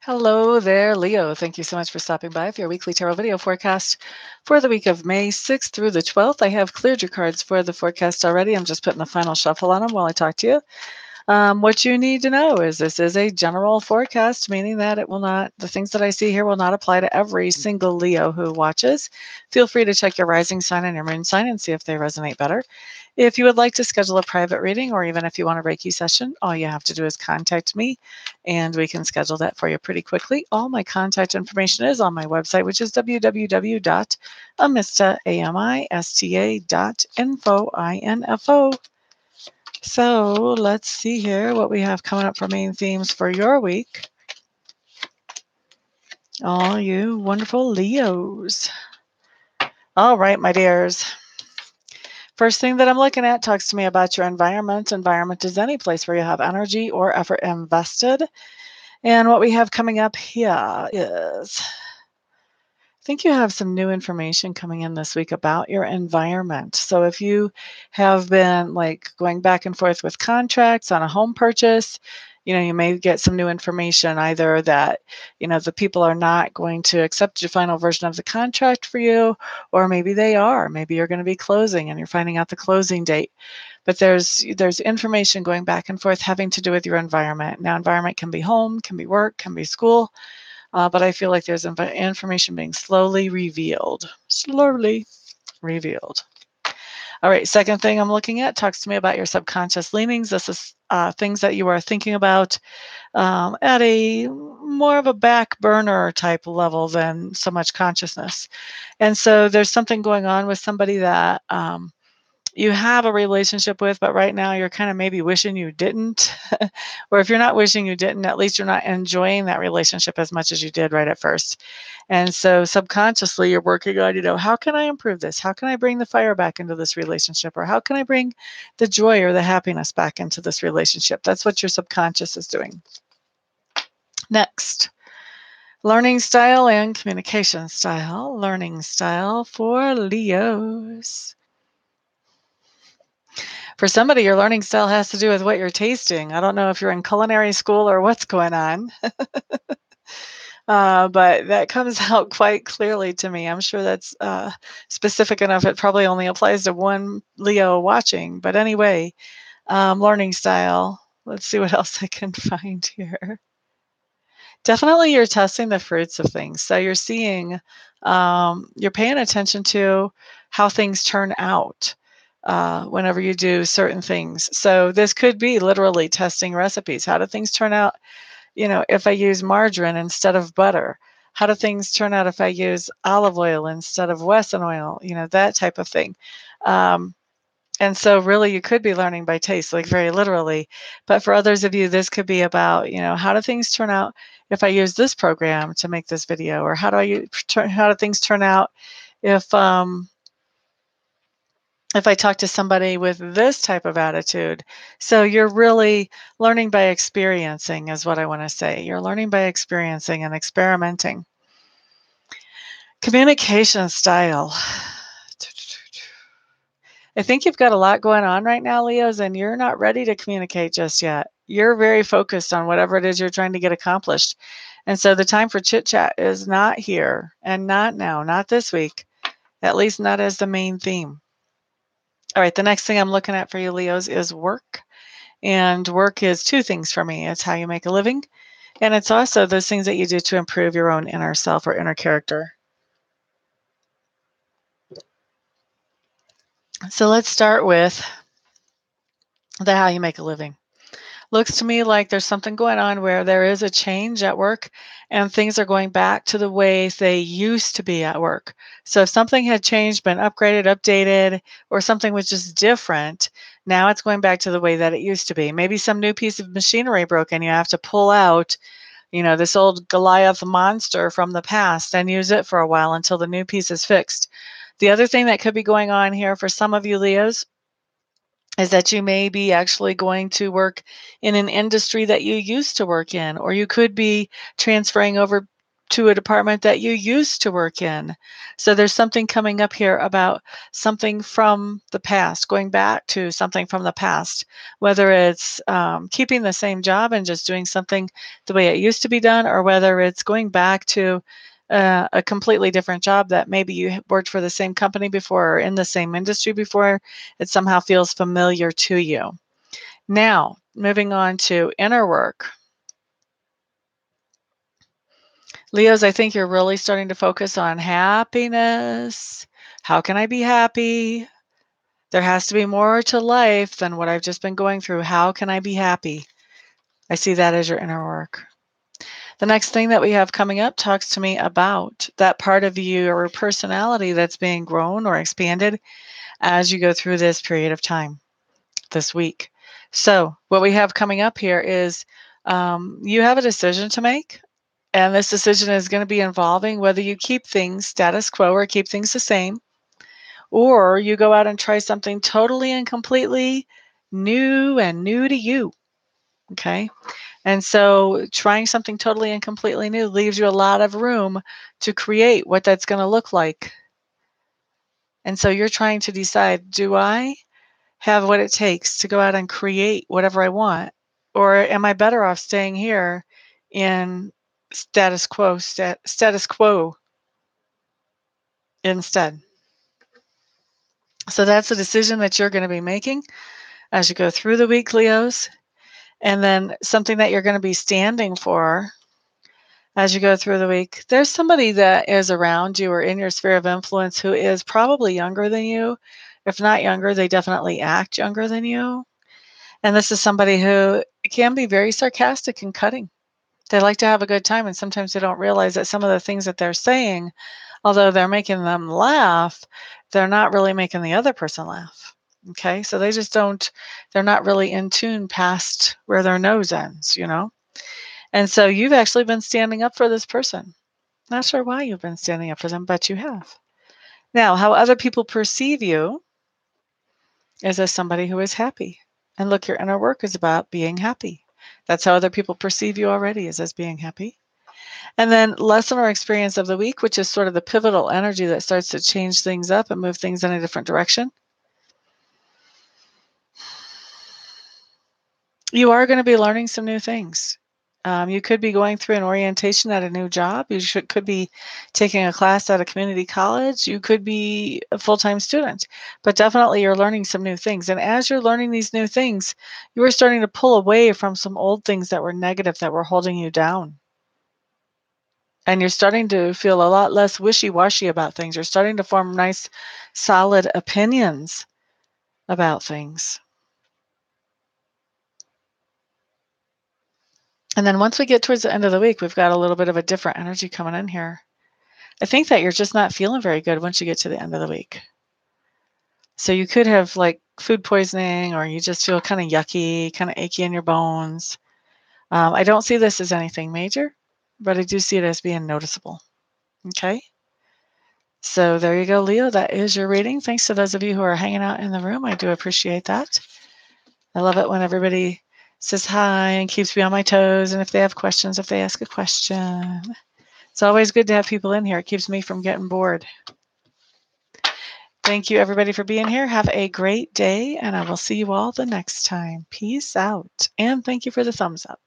Hello there, Leo. Thank you so much for stopping by for your weekly tarot video forecast for the week of May 6th through the 12th. I have cleared your cards for the forecast already. I'm just putting the final shuffle on them while I talk to you. What you need to know is this is a general forecast, meaning that the things that I see here will not apply to every single Leo who watches. Feel free to check your rising sign and your moon sign and see if they resonate better. If you would like to schedule a private reading, or even if you want a Reiki session, all you have to do is contact me and we can schedule that for you pretty quickly. All my contact information is on my website, which is www.amista.info. So let's see here what we have coming up for main themes for your week. All you wonderful Leos. All right, my dears. First thing that I'm looking at talks to me about your environment. Environment is any place where you have energy or effort invested. And what we have coming up here is, I think you have some new information coming in this week about your environment. So if you have been like going back and forth with contracts on a home purchase, you may get some new information, either that, the people are not going to accept your final version of the contract for you, or maybe they are. Maybe you're going to be closing and you're finding out the closing date. But there's information going back and forth having to do with your environment. Now, environment can be home, can be work, can be school. But I feel like there's information being slowly revealed. Slowly revealed. All right, second thing I'm looking at talks to me about your subconscious leanings. This is things that you are thinking about at a more of a back burner type level than so much consciousness. And so there's something going on with somebody that you have a relationship with, but right now you're kind of maybe wishing you didn't. Or if you're not wishing you didn't, at least you're not enjoying that relationship as much as you did right at first. And so subconsciously you're working on, how can I improve this? How can I bring the fire back into this relationship? Or how can I bring the joy or the happiness back into this relationship? That's what your subconscious is doing. Next, learning style and communication style. Learning style for Leos. For somebody, your learning style has to do with what you're tasting. I don't know if you're in culinary school or what's going on, but that comes out quite clearly to me. I'm sure that's specific enough. It probably only applies to one Leo watching. But anyway, learning style. Let's see what else I can find here. Definitely you're testing the fruits of things. So you're seeing, you're paying attention to how things turn out whenever you do certain things. So this could be literally testing recipes. How do things turn out, if I use margarine instead of butter? How do things turn out if I use olive oil instead of Wesson oil? That type of thing. And so really you could be learning by taste, like very literally. But for others of you, this could be about, how do things turn out if I use this program to make this video? Or how do things turn out if I talk to somebody with this type of attitude? So you're really learning by experiencing is what I want to say. You're learning by experiencing and experimenting. Communication style. I think you've got a lot going on right now, Leos, and you're not ready to communicate just yet. You're very focused on whatever it is you're trying to get accomplished. And so the time for chit chat is not here and not now, not this week, at least not as the main theme. All right, the next thing I'm looking at for you, Leos, is work. And work is two things for me. It's how you make a living, and it's also those things that you do to improve your own inner self or inner character. So let's start with the how you make a living. Looks to me like there's something going on where there is a change at work and things are going back to the way they used to be at work. So if something had changed, been upgraded, updated, or something was just different, now it's going back to the way that it used to be. Maybe some new piece of machinery broke and you have to pull out, this old Goliath monster from the past and use it for a while until the new piece is fixed. The other thing that could be going on here for some of you Leos is that you may be actually going to work in an industry that you used to work in, or you could be transferring over to a department that you used to work in. So there's something coming up here about something from the past, going back to something from the past, whether it's keeping the same job and just doing something the way it used to be done, or whether it's going back to a completely different job that maybe you worked for the same company before or in the same industry before. It somehow feels familiar to you. Now, moving on to inner work. Leos, I think you're really starting to focus on happiness. How can I be happy? There has to be more to life than what I've just been going through. How can I be happy? I see that as your inner work. The next thing that we have coming up talks to me about that part of your personality that's being grown or expanded as you go through this period of time, this week. So, what we have coming up here is you have a decision to make. And this decision is going to be involving whether you keep things status quo or keep things the same, or you go out and try something totally and completely new and new to you. Okay. And so trying something totally and completely new leaves you a lot of room to create what that's going to look like. And so you're trying to decide, do I have what it takes to go out and create whatever I want? Or am I better off staying here in status quo instead? So that's a decision that you're going to be making as you go through the week, Leos. And then something that you're going to be standing for as you go through the week. There's somebody that is around you or in your sphere of influence who is probably younger than you. If not younger, they definitely act younger than you. And this is somebody who can be very sarcastic and cutting. They like to have a good time, and sometimes they don't realize that some of the things that they're saying, although they're making them laugh, they're not really making the other person laugh. Okay, so they just don't, they're not really in tune past where their nose ends, you know? And so you've actually been standing up for this person. Not sure why you've been standing up for them, but you have. Now, how other people perceive you is as somebody who is happy. And look, your inner work is about being happy. That's how other people perceive you already, is as being happy. And then lesson or experience of the week, which is sort of the pivotal energy that starts to change things up and move things in a different direction. You are going to be learning some new things. You could be going through an orientation at a new job. Could be taking a class at a community college. You could be a full-time student. But definitely you're learning some new things. And as you're learning these new things, you are starting to pull away from some old things that were negative, that were holding you down. And you're starting to feel a lot less wishy-washy about things. You're starting to form nice, solid opinions about things. And then once we get towards the end of the week, we've got a little bit of a different energy coming in here. I think that you're just not feeling very good once you get to the end of the week. So you could have like food poisoning, or you just feel kind of yucky, kind of achy in your bones. I don't see this as anything major, but I do see it as being noticeable. Okay. So there you go, Leo. That is your reading. Thanks to those of you who are hanging out in the room. I do appreciate that. I love it when everybody says hi and keeps me on my toes. And if they have questions, if they ask a question, it's always good to have people in here. It keeps me from getting bored. Thank you, everybody, for being here. Have a great day, and I will see you all the next time. Peace out. And thank you for the thumbs up.